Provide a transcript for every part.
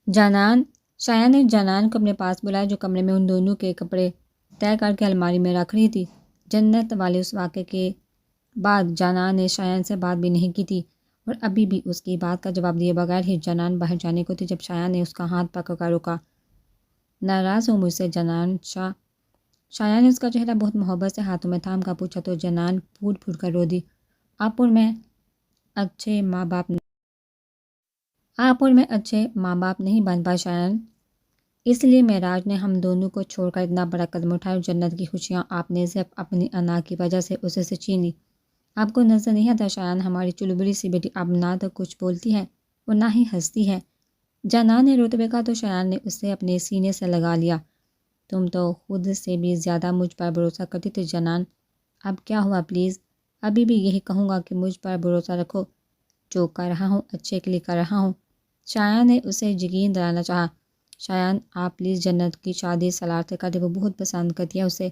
جانان شایان نے جانان کو اپنے پاس بلایا جو کمرے میں ان دونوں کے کپڑے طے کر کے الماری میں رکھ رہی تھی۔ جنت والے اس واقعے کے بعد جانان نے شایان سے بات بھی نہیں کی تھی اور ابھی بھی اس کی بات کا جواب دیے بغیر ہی جانان باہر جانے کو تھی جب شایان نے اس کا ہاتھ پکڑ کر روکا۔ ناراض ہو مجھ سے جانان شاہ؟ شایان نے اس کا چہرہ بہت محبت سے ہاتھوں میں تھام کر پوچھا تو جانان پھوٹ پھوٹ کر رو دی۔ آپ اور میں اچھے ماں باپ نہیں بن پائے شایان، اس لیے معراج نے ہم دونوں کو چھوڑ کر اتنا بڑا قدم اٹھایا اور جنت کی خوشیاں آپ نے صرف اپنی انا کی وجہ سے اسے سے چھین لی۔ آپ کو نظر نہیں آتا شایان، ہماری چلبڑی سی بیٹی اب نہ تو کچھ بولتی ہے اور نہ ہی ہنستی ہے۔ جانان نے روتے ہوئے کہا تو شایان نے اسے اپنے سینے سے لگا لیا۔ تم تو خود سے بھی زیادہ مجھ پر بھروسہ کرتی تھی جانان، اب کیا ہوا پلیز؟ ابھی بھی یہی کہوں گا کہ مجھ پر بھروسہ رکھو، جو کر رہا ہوں اچھے کے لیے کر رہا ہوں۔ شایان نے اسے یقین دلانا چاہا۔ شایان آپ پلیز جنت کی شادی سالار سے کر دیں، وہ بہت پسند کرتی ہے اسے،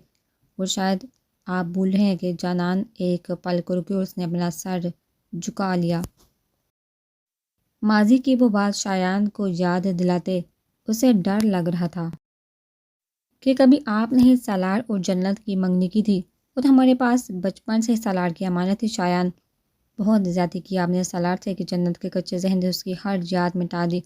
اور شاید آپ بھول رہے ہیں کہ جانان ایک پل کو رکی اور اس نے اپنا سر جھکا لیا۔ ماضی کی وہ بات شایان کو یاد دلاتے اسے ڈر لگ رہا تھا کہ کبھی آپ نے ہی سالار اور جنت کی منگنی کی تھی، خود ہمارے پاس بچپن سے سالار کی امانت تھی۔ شایان بہت زیادتی کی آپ نے سالار سے کہ جنت کے کچے ذہن سے اس کی ہر یاد مٹا دی۔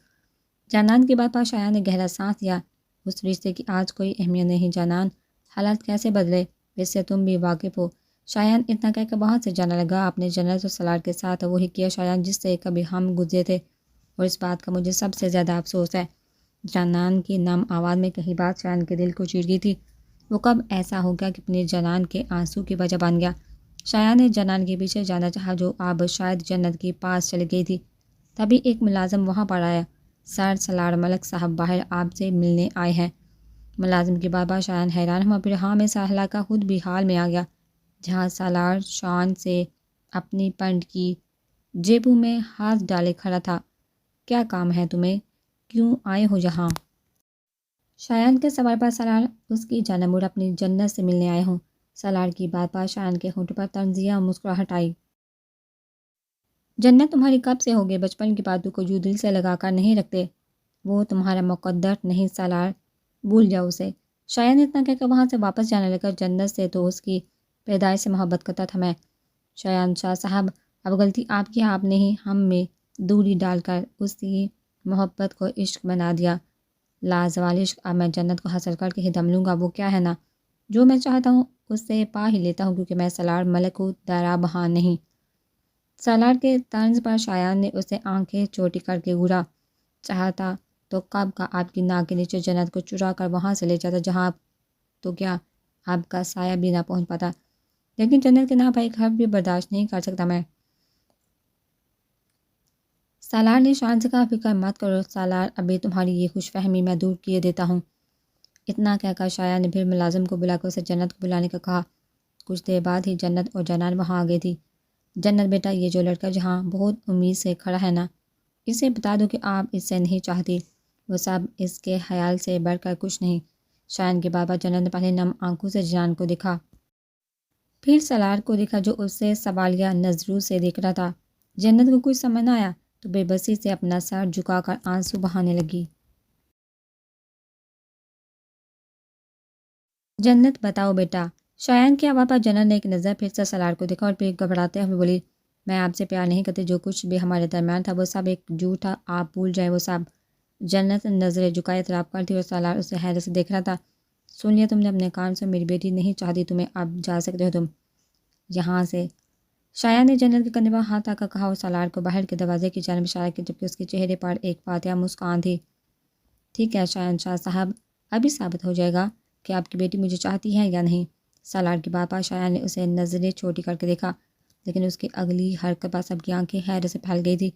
جانان کی بات پر شایان نے گہرا سانس لیا۔ اس رشتے کی آج کوئی اہمیت نہیں جانان، حالات کیسے بدلے اس سے تم بھی واقف ہو۔ شایان اتنا کہہ کر وہاں سے جانے لگا۔ آپ نے جنت اور سالار کے ساتھ وہی کیا شایان جس سے کبھی ہم گزرے تھے، اور اس بات کا مجھے سب سے زیادہ افسوس ہے۔ جانان کی نم آواز میں کہیں بات شایان کے دل کو چیر گئی تھی۔ وہ کب ایسا ہو گیا کہ اپنے جانان کے آنسو کی وجہ بن گیا؟ شایان نے جانان کے پیچھے جانا چاہا جو اب شاید جنت کے پاس چلی گئی تھی۔ تبھی ایک ملازم وہاں پر آیا۔ سر سالار ملک صاحب باہر آپ سے ملنے آئے ہیں۔ ملازم کی بات پر شایان حیران ہوا، پھر ہاں میں سہلا کا خود بھی حال میں آ گیا، جہاں سالار شان سے اپنی پنڈ کی جیبوں میں ہاتھ ڈالے کھڑا تھا۔ کیا کام ہے تمہیں؟ کیوں آئے ہو یہاں؟ شایان کے سوال پر سالار اس کی جانب مڑ، اپنی جنت سے ملنے آئے ہوں۔ سالار کی بات پر شایان کے ہونٹوں پر طنزیہ مسکراہٹ آئی۔ جنت تمہاری کب سے ہوگی؟ بچپن کی باتوں کو جو دل سے لگا کر نہیں رکھتے وہ تمہارا مقدر نہیں سالار، بھول جاؤ اسے۔ شایان نے اتنا کہہ کر وہاں سے واپس جانے لگا۔ جنت سے تو اس کی پیدائش سے محبت کرتا تھا میں۔ شایان شاہ صاحب اب غلطی آپ کی، آپ نے ہی ہم میں دوری ڈال کر اس کی محبت کو عشق بنا دیا، لازوال عشق۔ اب میں جنت کو حاصل کر کے ہی دم لوں گا، وہ کیا ہے نا، جو میں چاہتا ہوں اس سے پا ہی لیتا ہوں، کیونکہ میں سالار ملک ہوں، درا بہان نہیں۔ سالار کے طنز پر شایان نے اسے آنکھیں چھوٹی کر کے گھورا۔ چاہتا تو کب کا آپ کی ناک کے نیچے جنت کو چرا کر وہاں سے لے جاتا جہاں تو کیا آپ کا سایہ بھی نہ پہنچ پاتا، لیکن جنت کے نام پر ایک حرف بھی برداشت نہیں کر سکتا میں۔ سالار نے شان سے کہا فکر مت کرو سالار، ابھی تمہاری یہ خوش فہمی میں دور کیے دیتا ہوں۔ اتنا کہہ کر شایان نے پھر ملازم کو بلا کر اسے جنت کو بلانے کا کہا۔ کچھ دیر بعد ہی جنت اور جانان وہاں آ گئی تھی۔ جنت بیٹا، یہ جو لڑکا جہاں بہت امید سے کھڑا ہے نا، اسے بتا دو کہ آپ اس سے نہیں چاہتی، وہ سب اس کے خیال سے بڑھ کر کچھ نہیں۔ شایان کے بابا جنت نے پہلے نم آنکھوں سے جان کو دیکھا، پھر سالار کو دیکھا جو اس سے سوالیہ نظروں سے دیکھ رہا تھا۔ جنت کو کچھ سمجھ نہ آیا تو بے بسی سے اپنا سر جھکا کر آنسو بہانے لگی۔ جنت بتاؤ بیٹا۔ شایان کی آواز پر جنت نے ایک نظر پھر سے سالار کو دیکھا اور پھر گھبراتے ہوئے بولی، میں آپ سے پیار نہیں کرتی، جو کچھ بھی ہمارے درمیان تھا وہ سب ایک جھوٹ تھا، آپ بھول جائیں وہ سب۔ جنت نظریں جھکائے اعتراف کرتی اور سالار اسے حیرت سے دیکھ رہا تھا۔ سن لیا تم نے اپنے کان سے، میری بیٹی نہیں چاہتی تمہیں، اب جا سکتے ہو تم یہاں سے۔ شایان نے جنت کے کندھے پر ہاتھ آ کر کہا اور سالار کو باہر کے دروازے کی جانب اشارہ کیا، جبکہ اس کے چہرے پر ایک فاتحہ مسکان تھی۔ ٹھیک ہے شایان شاہ صاحب، ابھی ثابت ہو جائے گا کہ آپ کی بیٹی مجھے چاہتی ہے یا نہیں۔ سالار کی بات پر شایان نے اسے نظریں چھوٹی کر کے دیکھا، لیکن اس کی اگلی حرکت پر سب کی آنکھیں حیرت سے پھیل گئی تھی۔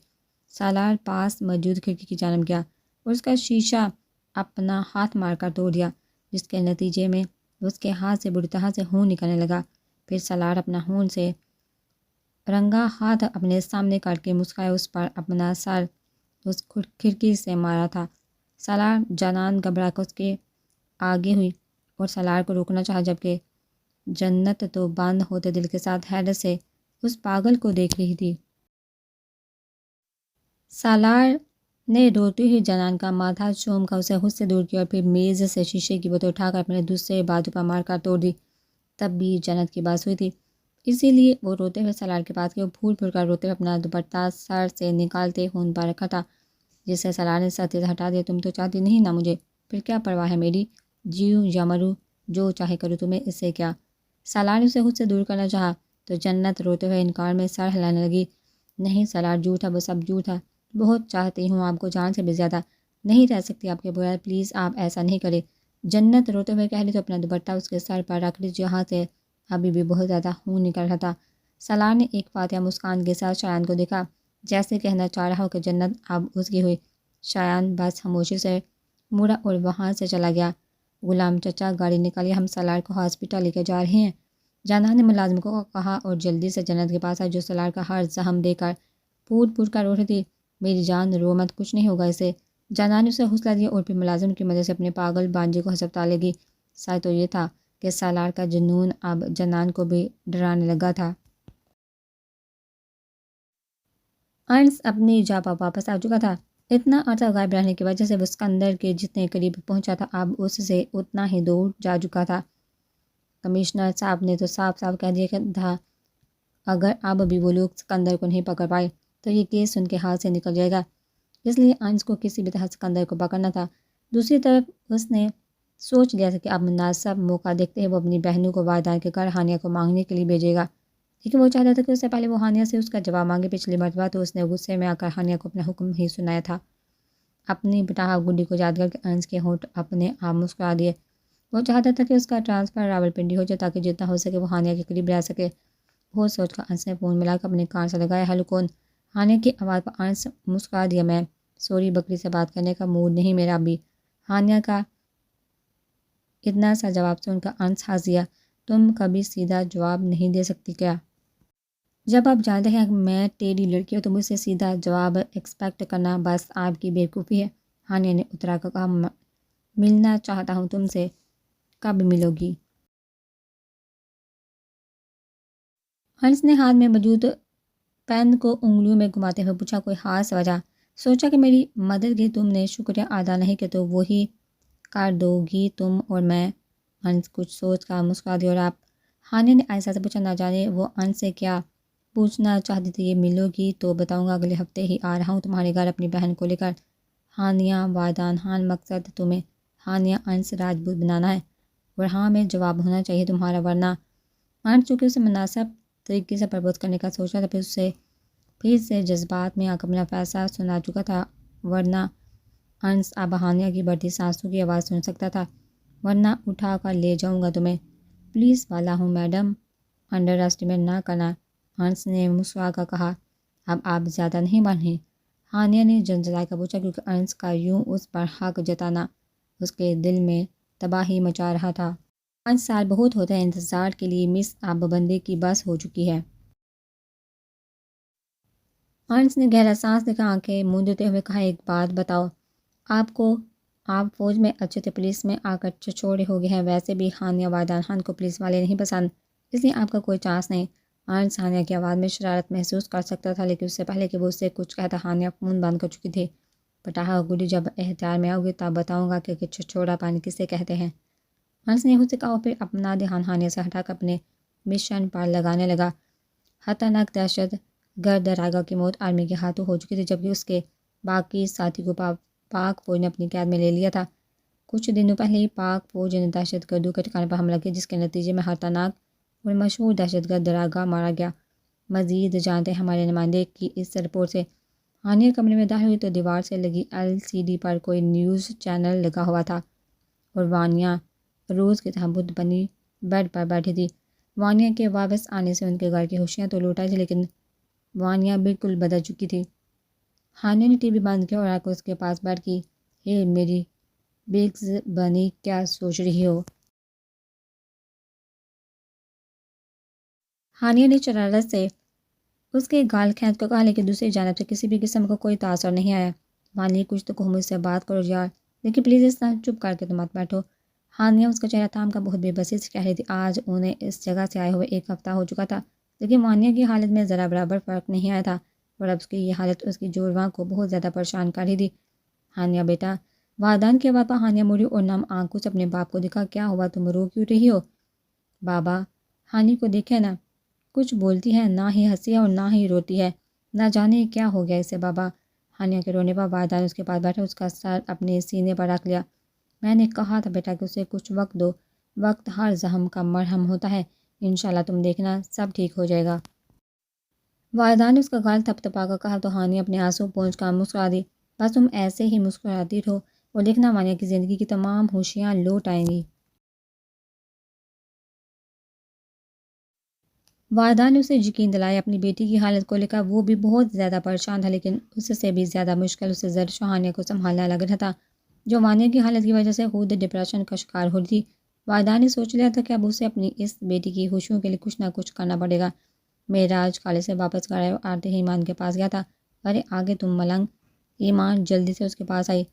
سالار پاس موجود کھڑکی کی جانب گیا اور اس کا شیشہ اپنا ہاتھ مار کر توڑ دیا، جس کے نتیجے میں اس کے ہاتھ سے بری طرح سے خون نکلنے لگا۔ پھر سالار اپنا خون سے رنگا ہاتھ اپنے سامنے کر کے مسکرایا، اس پر اپنا سر اس کھڑکی سے مارا تھا۔ سالار جانان گھبرا کر اس کے آگے ہوئی اور سالار کو روکنا چاہا، جبکہ جنت تو بند ہوتے دل کے ساتھ حیرت سے اس پاگل کو دیکھ رہی تھی۔ سالار نے روتے ہوئے جنان کا ماتھا چوم کر اسے خود سے دور کیا اور پھر میز سے شیشے کی بوتل اٹھا کر اپنے دوسرے بازو پر مار کر توڑ دی۔ تب بھی جنت کی بات ہوئی تھی، اسی لیے وہ روتے ہوئے سلار کے پاس گئے اور پھول پھول کر روتے ہوئے اپنا دوپٹہ سر سے نکالتے خون پا رکھا تھا، جسے سلار نے سختی سے ہٹا دیا۔ تم تو چاہتی نہیں نا مجھے، پھر کیا پرواہ ہے میری، جیوں یا مروں، جو چاہے کرو، تمہیں اس سے کیا۔ سلار نے اسے خود سے دور کرنا چاہا تو جنت روتے ہوئے انکار میں سر ہلانے لگی۔ نہیں سلار، جھوٹ ہے، وہ سب جھوٹ ہے، بہت چاہتی ہوں آپ کو جان سے بھی زیادہ، نہیں رہ سکتی آپ کے بغیر، پلیز آپ ایسا نہیں کرے۔ جنت روتے ہوئے کہہ رہی تو اپنا دوپٹہ اس کے سر پر رکھ لی جہاں سے ابھی بھی بہت زیادہ خون نکل رہا تھا۔ سلار نے ایک فاتحہ مسکان کے ساتھ شایان کو دیکھا، جیسے کہنا چاہ رہا ہو کہ جنت اب اس کی ہوئی۔ شایان بس خاموشی سے مڑا اور وہاں سے چلا گیا۔ غلام چچا گاڑی نکالی، ہم سلار کو ہاسپٹل لے کے جا رہے ہیں، جنان نے ملازم کو کہا اور جلدی سے جنت کے پاس آئی جو سلار کا ہر زخم دے کر پھوٹ پھوٹ کر رو رہی تھی۔ میری جان رو مت، کچھ نہیں ہوگا اسے۔ جنان نے اسے حوصلہ دیا اور پھر ملازم کی مدد سے اپنے پاگل بانجے کو ہسپتال لے گئی۔ سچ تو یہ تھا کہ سالار کا جنون اب جنان کو بھی ڈرانے لگا تھا۔ انس اپنی جا پر واپس آ چکا تھا۔ اتنا عرصہ غائب رہنے کی وجہ سے وہ اسکندر کے جتنے قریب پہنچا تھا اب اس سے اتنا ہی دور جا چکا تھا۔ کمشنر صاحب نے تو صاف صاف کہہ دیا تھا اگر اب بھی وہ لوگ اسکندر کو نہیں پکڑ پائے تو یہ کیس ان کے ہاتھ سے نکل جائے گا، اس لیے انس کو کسی بھی طرح اسکندر کو پکڑنا تھا۔ دوسری طرف اس نے سوچ لیا تھا کہ اب مناسب موقع دیکھتے ہوئے وہ اپنی بہنوں کو وعدہ کے گھر ہانیہ کو مانگنے کے لیے بھیجے گا، لیکن وہ چاہتا تھا کہ اس سے پہلے وہ ہانیہ سے اس کا جواب مانگے۔ پچھلی مرتبہ تو اس نے غصے میں آ کر ہانیہ کو اپنا حکم ہی سنایا تھا۔ اپنی بٹاہ گڈی کو یاد کر کے انس کے ہونٹ اپنے آپ مسکرا دیے۔ وہ چاہتا تھا کہ اس کا ٹرانسفر راولپنڈی ہو جائے تاکہ جتنا ہو سکے وہ ہانیہ کے قریب رہ سکے۔ وہ سوچ کر انس نے فون ملا کر اپنے کان سے لگایا۔ ہیلو کون؟ ہانیہ کی آواز پر انس مسکرا دیا۔ میں سوری، بکری سے بات کرنے کا موڈ نہیں میرا ابھی۔ ہانیہ کا اتنا سا جواب سن کر انس ہنس دیا۔ تم کبھی سیدھا جواب نہیں دے سکتی کیا؟ جب آپ جانتے ہیں کہ میں ٹیڑھی لڑکی ہوں تو مجھ سے سیدھا جواب ایکسپیکٹ کرنا بس آپ کی بیوقوفی ہے۔ ہانیہ نے اترا کر کہا، ملنا چاہتا ہوں تم سے، کب ملو گی؟ ہنس نے ہاتھ میں موجود پین کو انگلیوں میں گھماتے ہوئے پوچھا، کوئی خاص وجہ؟ سوچا کہ میری مدد کی تم نے شکریہ ادا نہیں کیا تو وہی کر دو گی تم اور میں۔ ہنس کچھ سوچ کر مسکرا دی۔ اور آپ؟ ہانیہ نے آہستہ سے پوچھا، نہ جانے وہ ہنس سے کیا پوچھنا چاہتی تھی۔ یہ ملو گی تو بتاؤں گا، اگلے ہفتے ہی آ رہا ہوں تمہارے گھر اپنی بہن کو لے کر۔ ہانیہ وادان خان، مقصد تمہیں ہانیہ انس راجپوت بنانا ہے؟ اور ہاں میں جواب ہونا چاہیے تمہارا، ورنہ انس چونکہ اسے مناسب طریقے سے پرپوز کرنے کا سوچا تھا پھر سے جذبات میں آ کر اپنا فیصلہ سنا چکا تھا، ورنہ انس اب ہانیہ کی بڑھتی سانسوں کی آواز سن سکتا تھا۔ ورنہ اٹھا کر لے جاؤں گا تمہیں، پولیس والا ہوں میڈم، انڈر اسٹیمیٹ نہ کرنا۔ انس نے مسکرا کر کہا، اب آپ زیادہ نہیں بڑھیں؟ ہانیہ نے جھنجھلا کر پوچھا، کیونکہ انس کا یوں اس پر حق جتانا اس کے دل میں تباہی مچا رہا تھا۔ 5 سال بہت ہوتے ہیں انتظار کے لیے، مس اب بندے کی بس ہو چکی ہے۔ انس نے گہرا سانس لے کر آنکھیں موندتے ہوئے کہا، ایک بات بتاؤ، آپ فوج میں اچھے تھے، پولیس میں آ کر چھچوڑے ہو گئے ہیں، ویسے بھی ہانیہ وادان خان کو پولیس والے نہیں پسند، اس لیے آپ کا کوئی چانس نہیں۔ انس ہانیہ کی آواز میں شرارت محسوس کر سکتا تھا، لیکن اس سے پہلے کہ وہ اس سے کچھ کہتا ہانیہ فون بند کر چکی تھی۔ پٹاخہ گڈی جب اختیار میں آؤ گی تب بتاؤں گا کہ چھچوڑا پانی کسے کہتے ہیں۔ انس نے خود سے کہا اور پھر اپنا دھیان ہانیہ سے ہٹا کر اپنے مشن پر لگانے لگا۔ خطرناک دہشت گرد رائگا کی موت آرمی کے ہاتھوں ہو چکی تھی، جبکہ اس کے باقی ساتھی کو پاک فوج نے اپنی قید میں لے لیا تھا۔ کچھ دنوں پہلے ہی پاک فوج نے دہشت گردوں کے ٹھکانے پر حملہ کیا، جس کے نتیجے میں خطرناک اور مشہور دہشت گرد رائگا مارا گیا۔ مزید جانتے ہیں ہمارے نمائندے کی اس رپورٹ سے۔ ہانیہ کمرے میں داخل ہوئی تو دیوار سے لگی LCD پر کوئی نیوز چینل لگا ہوا تھا اور وانیہ روز کی طرح بت بنی بیڈ پر بیٹھی تھی۔ وانیہ کے واپس آنے سے ان کے گھر کی خوشیاں تو لوٹ آئی تھی، لیکن وانیہ بالکل بدل چکی تھی۔ ہانیہ نے TV بند کیا اور آ کر اس کے پاس بیٹھ کی، ہے میری بیگز بنی، کیا سوچ رہی ہو؟ ہانیہ نے شرارت سے اس کے گال کھینچ کر کہا، لیکن دوسری جانب سے کسی بھی قسم کا کوئی تاثر نہیں آیا۔ وانیہ کچھ تو کہو، مجھ سے بات کرو یار، لیکن پلیز اس طرح چپ کر کے تو مت بیٹھو۔ ہانیہ اس کا چہرہ تھام کر بہت بے بسی سے کہہ رہی تھی، آج انہیں اس جگہ سے آئے ہوئے 1 ہفتہ ہو چکا تھا، لیکن وانیہ کی حالت میں ذرا برابر فرق نہیں آیا تھا۔ اور اب اس کی یہ حالت اس کی جوڑواں کو بہت زیادہ پریشان کر رہی تھی۔ ہانیہ بیٹا، والدین کی آواز پر ہانیہ مڑی اور نم آنکھوں سے اپنے باپ کو دیکھا۔ کیا ہوا، تم رو کیوں رہی ہو؟ بابا، ہانی کو دیکھے نا، کچھ بولتی ہے نہ ہی ہنسی ہے اور نہ ہی روتی ہے، نہ جانے کیا ہو گیا اسے بابا۔ ہانیہ کے رونے پر والدین اس کے پاس بیٹھے اس کا سر اپنے سینے پر رکھ لیا۔ میں نے کہا تھا بیٹا کہ اسے کچھ وقت دو، وقت ہر زخم کا مرہم ہوتا ہے، انشاءاللہ تم دیکھنا سب ٹھیک ہو جائے گا۔ والدہ نے اس کا گال تھپ تھپا کر کہا تو ہانیہ اپنے آنسو پونچھ کر مسکرا دی۔ بس تم ایسے ہی مسکراتی رہو اور دیکھنا مانیہ کی زندگی کی تمام خوشیاں لوٹ آئیں گی۔ والدہ نے اسے یقین دلایا اپنی بیٹی کی حالت کو لے کر وہ بھی بہت زیادہ پریشان تھا، لیکن اس سے بھی زیادہ مشکل اسے زرش و ہانیہ کو سنبھالنا لگ رہا تھا، جو مانیہ کی حالت کی وجہ سے خود ڈپریشن کا شکار ہو رہی تھی۔ والدہ نے سوچ لیا تھا کہ اب اسے اپنی اس بیٹی کی خوشیوں کے لیے کچھ نہ کچھ کرنا پڑے گا۔ معراج کالج سے واپس گھر آئے اور آتے ہی ایمان کے پاس گیا تھا۔ ارے آگے تم ملنگ۔ ایمان جلدی سے اس کے پاس آئی۔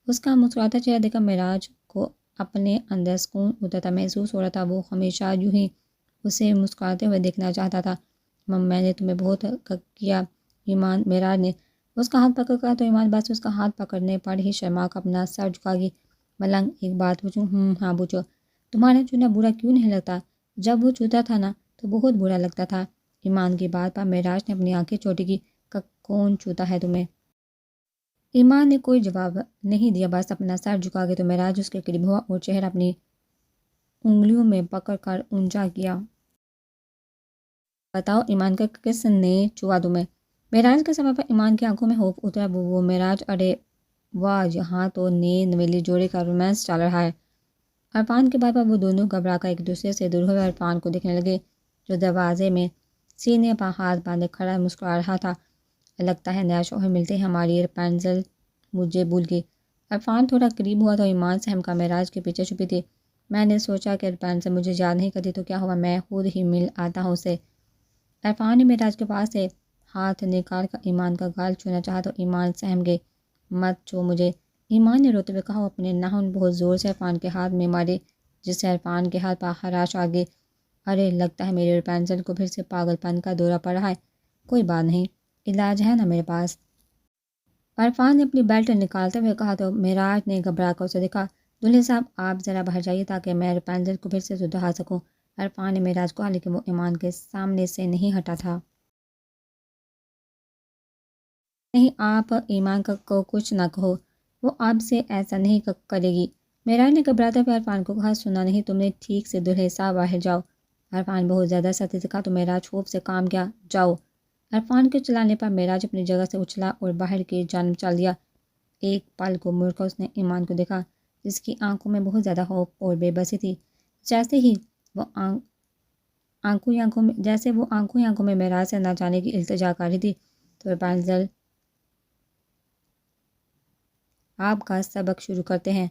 اس کا مسکراتا چہرہ دیکھ کر معراج کو اپنے اندر سکون اترتا محسوس ہو رہا تھا۔ وہ ہمیشہ یوں ہی اسے مسکراتے ہوئے دیکھنا چاہتا تھا۔ میں نے تمہیں بہت کیا ایمان، معراج نے اس کا ہاتھ پکڑ کر تو ایمان بس اس کا ہاتھ پکڑنے پر ہی شرما کر اپنا سر جھکا گی۔ ملنگ، ایک بات پوچھوں؟ ہاں پوچھو۔ تمہارا چونا برا کیوں نہیں لگتا؟ جب وہ چوتا تھا نا تو بہت برا لگتا تھا۔ ایمان کی بات پر معراج نے اپنی آنکھیں چھوٹی کی۔ کون چوتا ہے تمہیں؟ ایمان نے کوئی جواب نہیں دیا، بس اپنا سر جھکا کے تو معراج اس کے قریب ہوا اور چہرہ اپنی انگلیوں میں پکڑ کر اونچا کیا۔ بتاؤ ایمان کا کس نے چوا تمہیں؟ معراج کے سبب پر ایمان کی آنکھوں میں خوف اترا۔ وہ معراج، ارے واہ، یہاں تو نئے نویلی جوڑے کا رومانس چل رہا ہے۔ عرفان کے بات پر وہ دونوں گھبرا کر ایک دوسرے سے دور ہوئے اور عرفان کو دیکھنے لگے جو دروازے میں سینے پر ہاتھ باندھے کھڑا مسکرا رہا تھا۔ لگتا ہے نیا شوہر ملتے ہی ہماری رپنزل مجھے بھول گئی۔ عرفان تھوڑا قریب ہوا تو ایمان سہم کا معراج کے پیچھے چھپی تھی۔ میں نے سوچا کہ رپنزل مجھے یاد نہیں کرتی تو کیا ہوا، میں خود ہی مل آتا ہوں اسے۔ عرفان نے معراج کے پاس سے ہاتھ نکال کر ایمان کا گال چھونا چاہا تو ایمان سہم گئی۔ مت چھو مجھے، ایمان نے روتے ہوئے کہا۔ وہ اپنے ناخن بہت زور سے عرفان کے ہاتھ میں مارے جس سے عرفان کے ہاتھ پر خراش آ گئی۔ ارے لگتا ہے میرے رپنزل کو پھر سے پاگل پن کا دورہ پڑ رہا ہے۔ کوئی بات نہیں، علاج ہے نا میرے پاس۔ عرفان نے اپنی بیلٹ نکالتے ہوئے کہا تو معراج نے گھبرا کر اسے دیکھا۔ دلہے صاحب آپ ذرا باہر جائیے تاکہ میں رپنزل کو پھر سے سدھار سکوں۔ عرفان نے معراج کو کہا، لیکن وہ ایمان کے سامنے سے نہیں ہٹا تھا۔ نہیں، آپ ایمان کو کچھ نہ کہو، وہ آپ سے ایسا نہیں کرے گی۔ معراج نے گھبراتے ہوئے عرفان کو کہا، سنا نہیں تم نے ٹھیک سے، دلہے صاحب باہر جاؤ۔ عرفان بہت زیادہ سختی سے کہا تو معراج خوف سے کام کیا، جاؤ۔ عرفان کے چلانے پر معراج اپنی جگہ سے اچھلا اور باہر کی جانب چل دیا۔ ایک پل کو مڑ کر اس نے ایمان کو دیکھا جس کی آنکھوں میں بہت زیادہ خوف اور بے بسی تھی۔ جیسے وہ آنکھوں ہی آنکھوں میں معراج سے نہ جانے کی التجا کر رہی تھی۔ تو رپنزل، آپ کا سبق شروع کرتے ہیں۔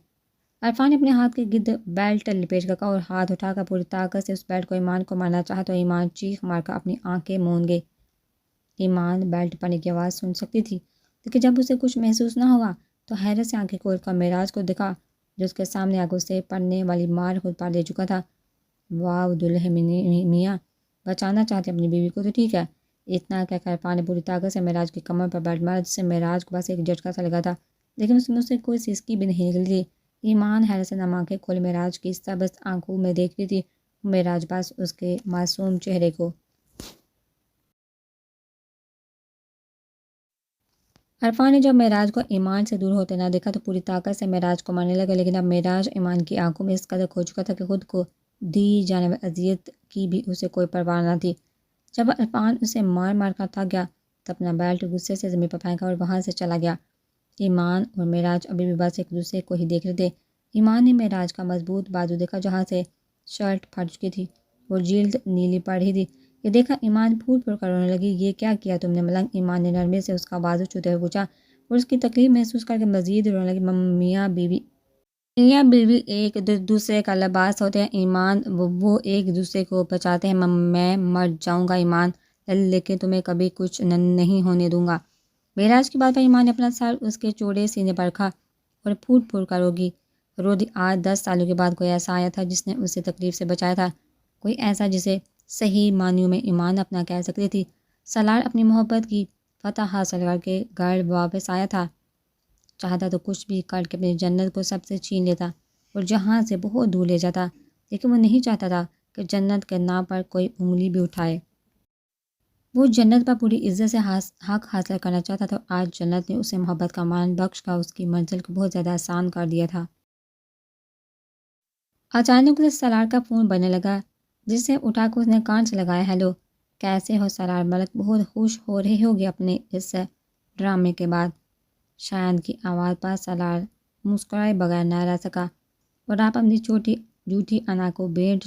عرفان نے اپنے ہاتھ کے گرد بیلٹ لپیٹ کر کہا اور ہاتھ اٹھا کر پوری طاقت سے اس بیلٹ کو ایمان کو مارنا چاہا تو ایمان چیخ مار کر اپنی آنکھیں موند گئی۔ ایمان بیلٹ پڑنے کی آواز سن سکتی تھی، لیکن جب اسے کچھ محسوس نہ ہوا تو حیرت سے آنکھیں کھول کر معراج کو دیکھا جو اس کے سامنے آ کر اسے پڑنے والی مار خود پر لے چکا تھا۔ واو، دلہے میاں بچانا چاہتے اپنی بیوی کو تو ٹھیک ہے۔ اتنا کہہ کر عرفان نے پوری طاقت سے معراج کی کمر پر بیلٹ مارا جس سے معراج کو بس ایک جھٹکا سا لگا تھا، لیکن اس میں سے کوئی سسکی بھی نہیں نکلی تھی۔ ایمان حیرت سے نم آنکھیں کھولے معراج کی سبز آنکھوں میں دیکھ رہی تھی۔ معراج بس اس کے معصوم چہرے کو۔ عرفان نے جب معراج کو ایمان سے دور ہوتے نہ دیکھا تو پوری طاقت سے معراج کو مارنے لگا، لیکن اب معراج ایمان کی آنکھوں میں اس قدر کھو چکا تھا کہ خود کو دی جانے والی اذیت کی بھی اسے کوئی پرواہ نہ تھی۔ جب عرفان اسے مار مار کر تھک گیا تو اپنا بیلٹ غصے سے زمین پر پھینکا اور وہاں سے چلا گیا۔ ایمان اور معراج ابھی بھی بس ایک دوسرے کو ہی دیکھ رہے تھے۔ ایمان نے معراج کا مضبوط بازو دیکھا جہاں سے شرٹ پھٹ چکی تھی اور جلد نیلی پڑ رہی تھی۔ یہ دیکھا ایمان پھول پھول کر رونے لگی۔ یہ کیا کیا تم نے ملنگ؟ ایمان نے نرمی سے اس کا بازو چھوتے ہوئے پوچھا اور اس کی تکلیف محسوس کر کے مزید رونے لگی۔ میاں بیوی ایک دوسرے کا لباس ہوتے ہیں ایمان، وہ ایک دوسرے کو بچاتے ہیں۔ میں مر جاؤں گا ایمان، لیکن تمہیں کبھی کچھ نہیں ہونے دوں گا۔ معراج کی بات پر ایمان نے اپنا سر اس کے چوڑے سینے پر رکھا اور پھوٹ پھوٹ کر رو دی۔ آج 10 سالوں کے بعد کوئی ایسا آیا تھا جس نے اسے تکلیف سے بچایا تھا، کوئی ایسا جسے صحیح معنیوں میں ایمان اپنا کہہ سکتی تھی۔ سالار اپنی محبت کی فتح حاصل کر کے گھر واپس آیا تھا۔ چاہتا تو کچھ بھی کر کے اپنی جنت کو سب سے چھین لیتا اور جہاں سے بہت دور لے جاتا، لیکن وہ نہیں چاہتا تھا کہ جنت کے نام پر کوئی انگلی بھی اٹھائے۔ وہ جنت پر پوری عزت سے حق حاصل کرنا چاہتا تھا، اور آج جنت نے اسے محبت کا مان بخش کر اس کی منزل کو بہت زیادہ آسان کر دیا تھا۔ اچانک اسے سالار کا فون بجنے لگا، جسے اٹھا کر اس نے کان سے لگایا۔ ہیلو، کیسے ہو سالار ملک؟ بہت خوش ہو رہے ہوگے اپنے اس ڈرامے کے بعد۔ شایان کی آواز پر سالار مسکرائے بغیر نہ رہ سکا۔ اور آپ اپنی چھوٹی جھوٹی انا کو بینٹ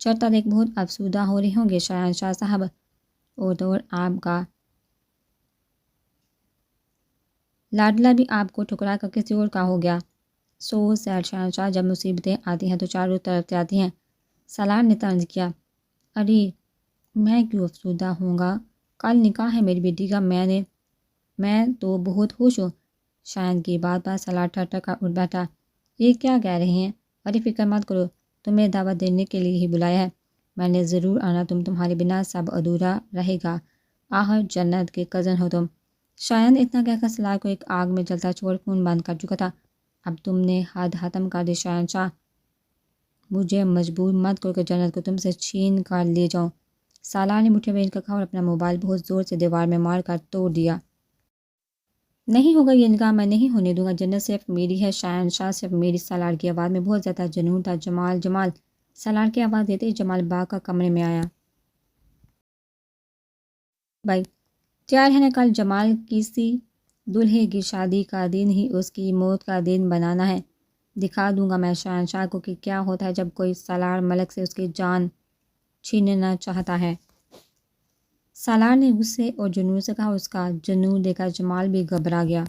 چڑھتا دیکھ بہت افسردہ ہو رہے ہوں گے شایان شاہ صاحب، اور آپ کا لاڈلا بھی آپ کو ٹھکرا کر کسی اور کا ہو گیا۔ سو سیڈ شایان شاہ، جب مصیبتیں آتی ہیں تو چاروں طرف سے آتی ہیں۔ سالار نے طنز کیا۔ ارے میں کیوں افسردہ ہوں گا؟ کل نکاح ہے میری بیٹی کا، میں تو بہت خوش ہوں۔ شایان کی بات پر سالار ٹھر ٹھر کر اٹھ بیٹھا۔ یہ کیا کہہ رہے ہیں؟ ارے فکر مت کرو، تمہیں دعوت دینے کے لیے ہی بلایا ہے، میں نے ضرور آنا، تمہارے بنا سب ادھورا رہے گا، آخر جنت کے کزن ہو تم۔ شایان اتنا کہہ کر سالار کو ایک آگ میں جلتا چھوڑ خون بند کر چکا تھا۔ اب تم نے حد ختم کر دی شایان شاہ، مجھے مجبور مت کرو کہ جنت کو تم سے چھین کر لے جاؤں۔ سالار نے مٹھی میں ان کا کھا اور اپنا موبائل بہت زور سے دیوار میں مار کر توڑ دیا۔ نہیں ہوگا یہ نکاح، میں نہیں ہونے دوں گا، جنت صرف میری ہے، شایان شاہ صرف میری۔ سالار کی آواز میں بہت زیادہ جنون تھا۔ جمال، جمال! سالار کی آواز دیتے ہی جمال بھاگ کر کمرے میں آیا۔ بھائی تیار ہے نا؟ کل جمال کسی دلہے کی شادی کا دن ہی اس کی موت کا دن بنانا ہے۔ دکھا دوں گا میں شایان شاہ کو کہ کیا ہوتا ہے جب کوئی سالار ملک سے اس کی جان چھیننا چاہتا ہے۔ سالار نے غصے اور جنون سے کہا۔ اس کا جنون دیکھ کر جمال بھی گھبرا گیا۔